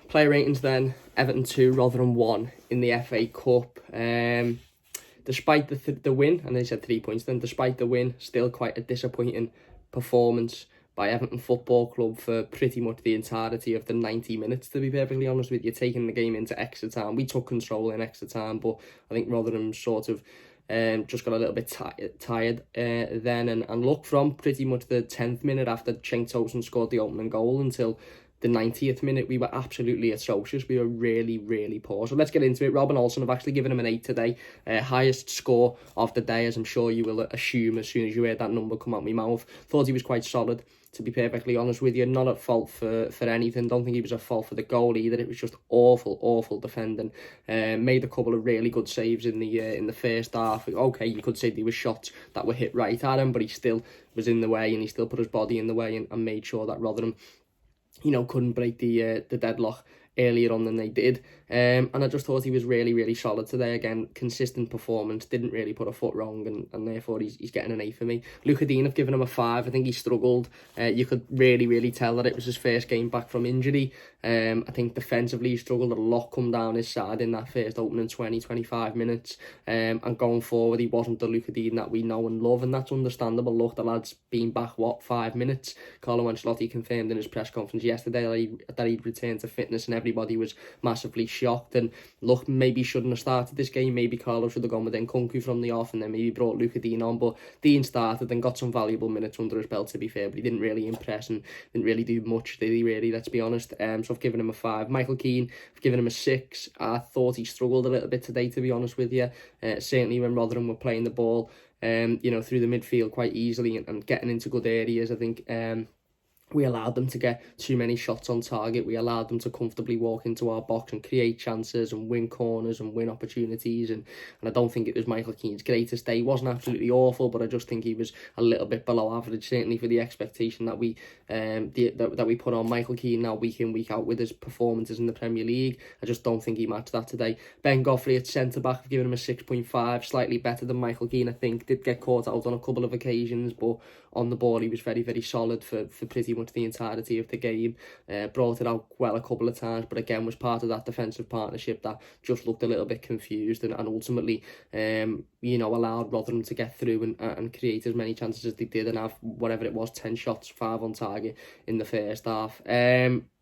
Player ratings then, Everton 2, Rotherham 1 in the FA Cup. Despite the win, and they said 3 points then, despite the win, still quite a disappointing performance by Everton Football Club for pretty much the entirety of the 90 minutes, to be perfectly honest with you, taking the game into extra time. We took control in extra time, but I think Rotherham sort of just got a little bit tired then, and looked from pretty much the 10th minute after Cenk Tosun scored the opening goal until the 90th minute, we were absolutely atrocious. We were really, really poor. So let's get into it. Robin Olsen have actually given him an 8 today. Highest score of the day, as I'm sure you will assume as soon as you heard that number come out my mouth. Thought he was quite solid, to be perfectly honest with you. Not at fault for anything. Don't think he was at fault for the goal either. It was just awful defending. Made a couple of really good saves in the first half. Okay, you could say there were shots that were hit right at him, but he still was in the way, and he still put his body in the way and made sure that Rotherham, couldn't break the deadlock earlier on than they did. And I just thought he was really solid today. Again, consistent performance, didn't really put a foot wrong, and therefore he's getting an 8 for me. Luca Dean have given him a 5. I think he struggled. You could really tell that it was his first game back from injury. I think defensively he struggled a lot, come down his side in that first opening 20-25 minutes. And going forward, he wasn't the Luca Dean that we know and love, and that's understandable. Look, the lad's been back, 5 minutes? Carlo Ancelotti confirmed in his press conference yesterday that he'd returned to fitness, and everybody was massively shocked. And look, maybe he shouldn't have started this game. Maybe Carlo should have gone with Nkunku from the off, and then maybe brought Luca Dean on. But Dean started and got some valuable minutes under his belt, to be fair, but he didn't really impress and didn't really do much, did he, really? Let's be honest. So I've given him a 5. Michael Keane, I've given him a 6. I thought he struggled a little bit today, to be honest with you. Certainly when Rotherham were playing the ball, through the midfield quite easily and getting into good areas. I think we allowed them to get too many shots on target. We allowed them to comfortably walk into our box and create chances and win corners and win opportunities. And I don't think it was Michael Keane's greatest day. He wasn't absolutely awful, but I just think he was a little bit below average, certainly for the expectation that we that we put on Michael Keane now week in, week out with his performances in the Premier League. I just don't think he matched that today. Ben Godfrey at centre-back, I've given him a 6.5, slightly better than Michael Keane, I think. Did get caught out on a couple of occasions, but on the ball he was very solid for pretty much the entirety of the game. Brought it out well a couple of times, but again was part of that defensive partnership that just looked a little bit confused, and ultimately allowed Rotherham to get through and create as many chances as they did, and have whatever it was, 10 shots, 5 on target in the first half.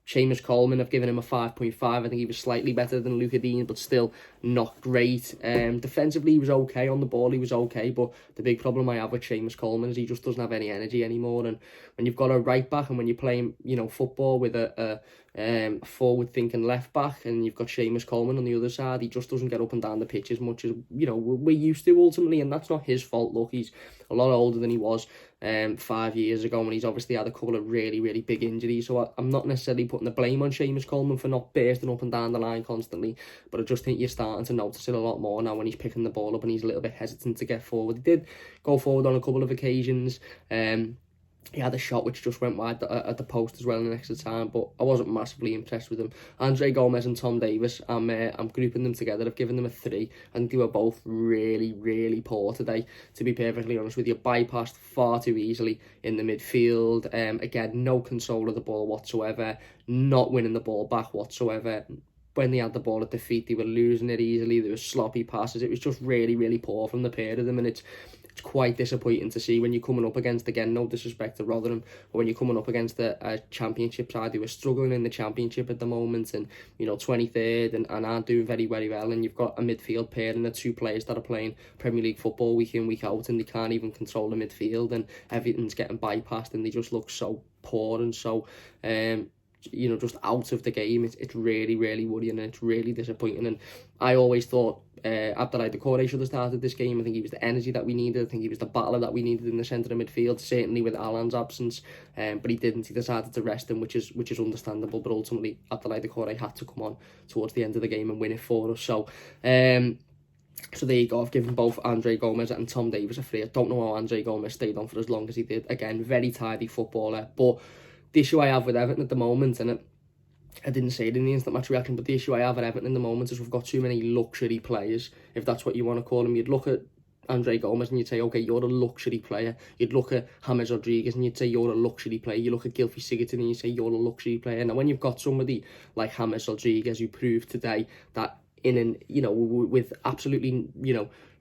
Seamus Coleman, I've given him a 5.5. I think he was slightly better than Luca Dean, but still not great. Defensively, he was okay. On the ball, he was okay. But the big problem I have with Seamus Coleman is he just doesn't have any energy anymore. And when you've got a right back, and when you're playing, football with a forward-thinking left back, and you've got Seamus Coleman on the other side, he just doesn't get up and down the pitch as much as we're used to ultimately, and that's not his fault. Look, he's a lot older than he was 5 years ago, and he's obviously had a couple of really big injuries. So I'm not necessarily putting the blame on Seamus Coleman for not bursting up and down the line constantly, but I just think you're starting to notice it a lot more now when he's picking the ball up and he's a little bit hesitant to get forward. He did go forward on a couple of occasions. He had a shot which just went wide at the post as well in the extra time, but I wasn't massively impressed with him. Andre Gomez and Tom Davis, I'm grouping them together. I've given them a 3. I think they were both really poor today, to be perfectly honest with you. Bypassed far too easily in the midfield. Again, no control of the ball whatsoever, not winning the ball back whatsoever. When they had the ball at their feet, they were losing it easily. There were sloppy passes. It was just really poor from the pair of them, and it's quite disappointing to see when you're coming up against, again, no disrespect to Rotherham, but when you're coming up against a championship side who are struggling in the championship at the moment, and 23rd and aren't doing very well, and you've got a midfield pair and the 2 players that are playing Premier League football week in, week out, and they can't even control the midfield, and everything's getting bypassed, and they just look so poor and so just out of the game. It's really worrying, and it's really disappointing. And I always thought Abdoulaye Doucouré should have started this game. I think he was the energy that we needed. I think he was the battler that we needed in the centre of midfield, certainly with Alan's absence. But he didn't. He decided to rest him, which is understandable. But ultimately, Abdoulaye Doucouré had to come on towards the end of the game and win it for us. So there you go. I've given both Andre Gomez and Tom Davis a 3. I don't know how Andre Gomez stayed on for as long as he did. Again, very tidy footballer, but the issue I have with Everton at the moment, and I didn't say it in the instant match reaction, but the issue I have at Everton at the moment is we've got too many luxury players, if that's what you want to call them. You'd look at Andre Gomez and you'd say, okay, you're a luxury player. You'd look at James Rodriguez and you'd say you're a luxury player. You look at Gylfi Sigurdsson and you say you're a luxury player. Now, when you've got somebody like James Rodriguez who proved today that with absolutely,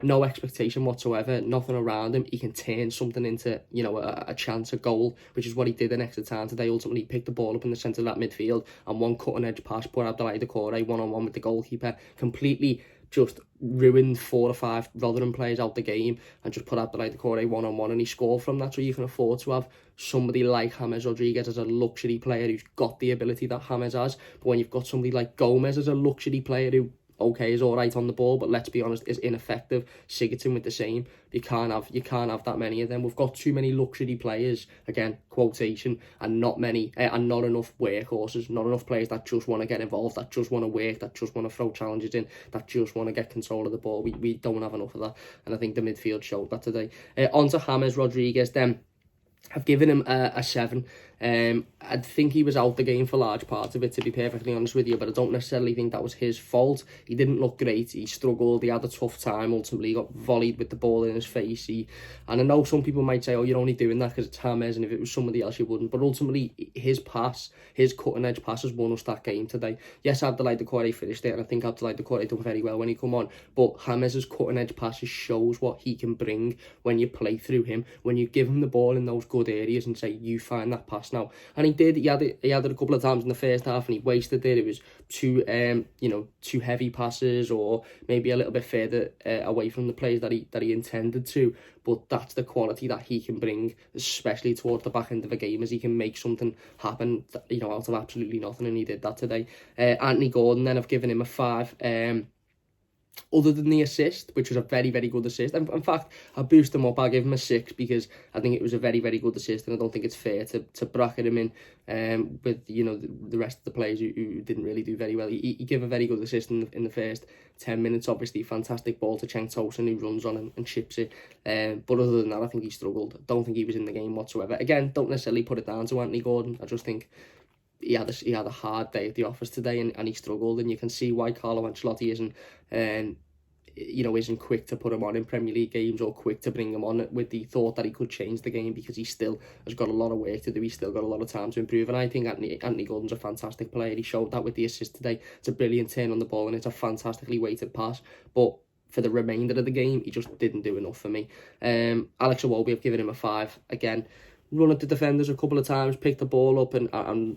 no expectation whatsoever, nothing around him, he can turn something into, a chance, a goal, which is what he did in extra time today. Ultimately, he picked the ball up in the centre of that midfield and one cutting-edge pass, put Abdoulaye Doucouré one-on-one with the goalkeeper, completely just ruined 4 or 5 Rotherham players out the game and just put Abdoulaye Doucouré one-on-one, and he scored from that. So you can afford to have somebody like James Rodriguez as a luxury player who's got the ability that James has, but when you've got somebody like Gomez as a luxury player who, okay, is all right on the ball, but let's be honest, is ineffective. Sigurdsson with the same. You can't have that many of them. We've got too many luxury players, again, quotation, and not enough workhorses, not enough players that just want to get involved, that just want to work, that just want to throw challenges in, that just want to get control of the ball. We don't have enough of that, and I think the midfield showed that today. On to James Rodriguez then. I've given him a 7. I think he was out the game for large parts of it, to be perfectly honest with you, but I don't necessarily think that was his fault. He didn't look great, he struggled, he had a tough time, ultimately he got volleyed with the ball in his face. And I know some people might say, oh, you're only doing that because it's James, and if it was somebody else you wouldn't, but ultimately his cutting edge passes won us that game today. Yes, Abdoulaye Doucouré finished it, and I think Abdoulaye Doucouré done very well when he come on, but James's cutting edge passes shows what he can bring when you play through him, when you give him the ball in those good areas and say, you find that pass now. And he did. He had it a couple of times in the first half and he wasted it. It was too heavy passes, or maybe a little bit further away from the plays that he intended to. But that's the quality that he can bring, especially towards the back end of a game, as he can make something happen, out of absolutely nothing, and he did that today. Anthony Gordon, then I've given him a 5. Other than the assist, which was a very, very good assist. In fact, I'll boost him up. I'll give him a 6 because I think it was a very, very good assist, and I don't think it's fair to bracket him in with the rest of the players who didn't really do very well. He gave a very good assist in the first 10 minutes. Obviously, fantastic ball to Cenk Tosun, who runs on and chips it. But other than that, I think he struggled. I don't think he was in the game whatsoever. Again, don't necessarily put it down to Anthony Gordon. I just think he had a hard day at the office today, and he struggled, and you can see why Carlo Ancelotti isn't quick to put him on in Premier League games, or quick to bring him on with the thought that he could change the game, because he still has got a lot of work to do. He's still got a lot of time to improve, and I think Anthony Gordon's a fantastic player. He showed that with the assist today. It's a brilliant turn on the ball, and it's a fantastically weighted pass, but for the remainder of the game, he just didn't do enough for me. Alex Iwobi, I've given him a 5. Again, run at the defenders a couple of times, picked the ball up and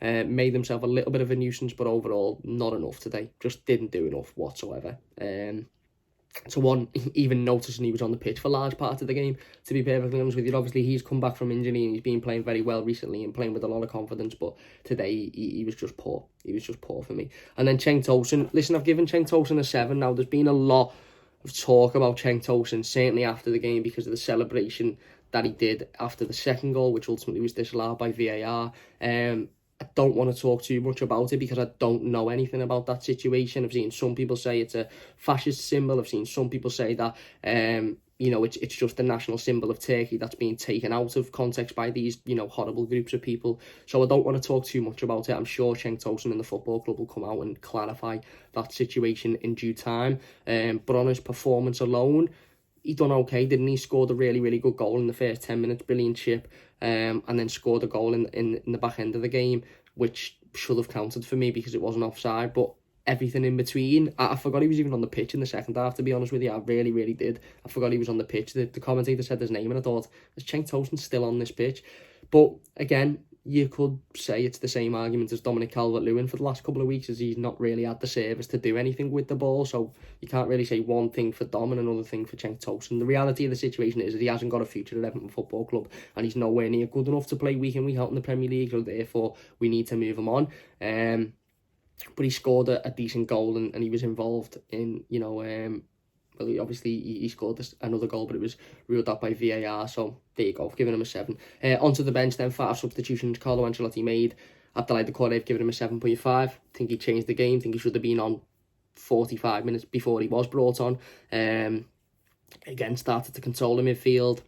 made himself a little bit of a nuisance, but overall not enough today. Just didn't do enough whatsoever. So one, even noticing he was on the pitch for large parts of the game, to be perfectly honest with you. Obviously he's come back from injury and he's been playing very well recently and playing with a lot of confidence, but today he was just poor. He was just poor for me. And then Cenk Tosun, listen, I've given Cenk Tosun a 7. Now there's been a lot of talk about Cenk Tosun, certainly after the game, because of the celebration that he did after the second goal, which ultimately was disallowed by VAR. I don't want to talk too much about it because I don't know anything about that situation. I've seen some people say it's a fascist symbol. I've seen some people say that it's just the national symbol of Turkey that's being taken out of context by these horrible groups of people. So I don't want to talk too much about it. I'm sure Cenk Tosun and the football club will come out and clarify that situation in due time. But on his performance alone, he done okay, didn't he? Scored a really, really good goal in the first 10 minutes, brilliant chip, and then scored a goal in the back end of the game, which should have counted for me because it wasn't offside. But everything in between, I forgot he was even on the pitch in the second half, to be honest with you. I really, really did. I forgot he was on the pitch. The commentator said his name and I thought, is Cenk Tosun still on this pitch? But again, you could say it's the same argument as Dominic Calvert-Lewin for the last couple of weeks, as he's not really had the service to do anything with the ball. So you can't really say one thing for Dom and another thing for Cenk Tosun. The reality of the situation is that he hasn't got a future at Everton Football Club, and he's nowhere near good enough to play week in, week out in the Premier League, so therefore we need to move him on. But he scored a decent goal, and he was involved in, well, obviously he scored another goal, but it was ruled out by VAR, so there you go, I've given him a 7. Onto the bench then, 5 substitutions Carlo Ancelotti made. Abdoulaye Doucouré, I've given him a 7.5. I think he changed the game. I think he should have been on 45 minutes before he was brought on. Again, started to control the midfield,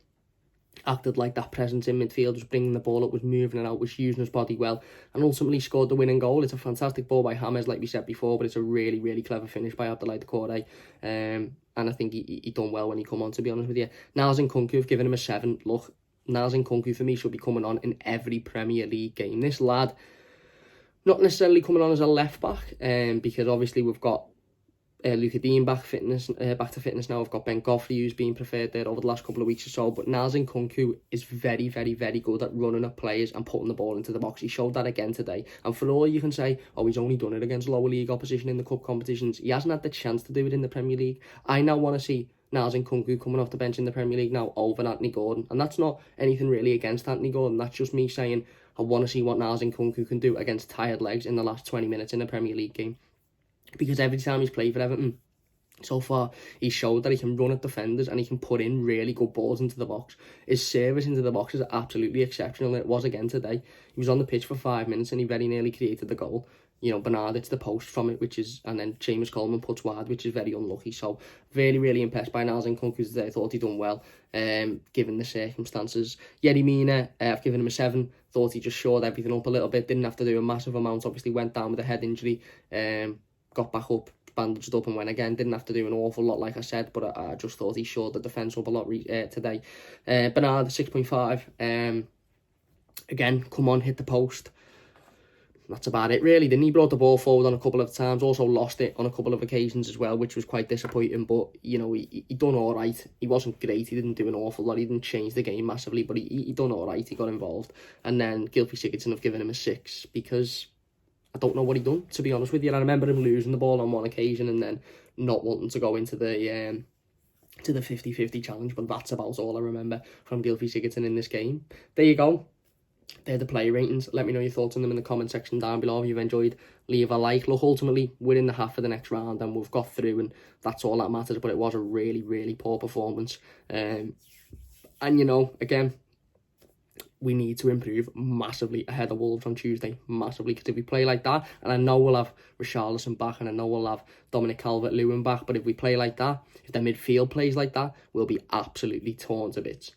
acted like that presence in midfield, was bringing the ball up, was moving it out, was using his body well, and ultimately scored the winning goal. It's a fantastic ball by James, like we said before, but it's a really, really clever finish by Abdoulaye Doucouré. and I think he done well when he come on, to be honest with you. Niles Nkunku, have given him a 7. Look, Niles Nkunku for me should be coming on in every Premier League game. This lad, not necessarily coming on as a left back, because obviously we've got Luka Dean back to fitness now. I've got Ben Godfrey, who's been preferred there over the last couple of weeks or so. But Niles Nkunku is very, very, very good at running at players and putting the ball into the box. He showed that again today. And for all you can say, oh, he's only done it against lower league opposition in the cup competitions, he hasn't had the chance to do it in the Premier League. I now want to see Niles Nkunku coming off the bench in the Premier League now over Anthony Gordon. And that's not anything really against Anthony Gordon. That's just me saying I want to see what Niles Nkunku can do against tired legs in the last 20 minutes in a Premier League game. Because every time he's played for Everton so far, he showed that he can run at defenders and he can put in really good balls into the box. His service into the box is absolutely exceptional, and it was again today. He was on the pitch for 5 minutes and he very nearly created the goal. You know, Bernard hits the post from it, and then Seamus Coleman puts wide, which is very unlucky. So, really, really impressed by Niles Nkunku today. I thought he'd done well, given the circumstances. Yerry Mina, I've given him a 7. Thought he just shored everything up a little bit. Didn't have to do a massive amount. Obviously, went down with a head injury. Got back up, bandaged up and went again. Didn't have to do an awful lot, like I said, but I just thought he shored the defence up a lot today. Bernard, 6.5. Again, come on, hit the post. That's about it, really. Then he brought the ball forward on a couple of times, also lost it on a couple of occasions as well, which was quite disappointing. But, you know, he done all right. He wasn't great. He didn't do an awful lot. He didn't change the game massively, but he done all right. He got involved. And then Gylfi Sigurdsson have given him a 6 because I don't know what he done, to be honest with you. And I remember him losing the ball on one occasion and then not wanting to go into the 50-50 challenge, but that's about all I remember from Gylfi Sigurdsson in this game. There you go. They're the player ratings. Let me know your thoughts on them in the comment section down below. If you've enjoyed, leave a like. Look, ultimately, we're in the half for the next round and we've got through, and that's all that matters. But it was a really, really poor performance. And, you know, again, we need to improve massively ahead of Wolves on Tuesday. Massively, because if we play like that, and I know we'll have Richarlison back, and I know we'll have Dominic Calvert-Lewin back, but if we play like that, if the midfield plays like that, we'll be absolutely torn to bits.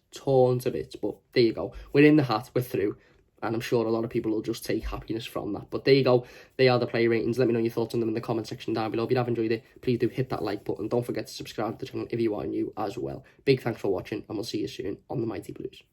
But there you go. We're in the hat, we're through, and I'm sure a lot of people will just take happiness from that. But there you go. They are the player ratings. Let me know your thoughts on them in the comment section down below. If you have enjoyed it, please do hit that like button. Don't forget to subscribe to the channel if you are new as well. Big thanks for watching, and we'll see you soon on the Mighty Blues.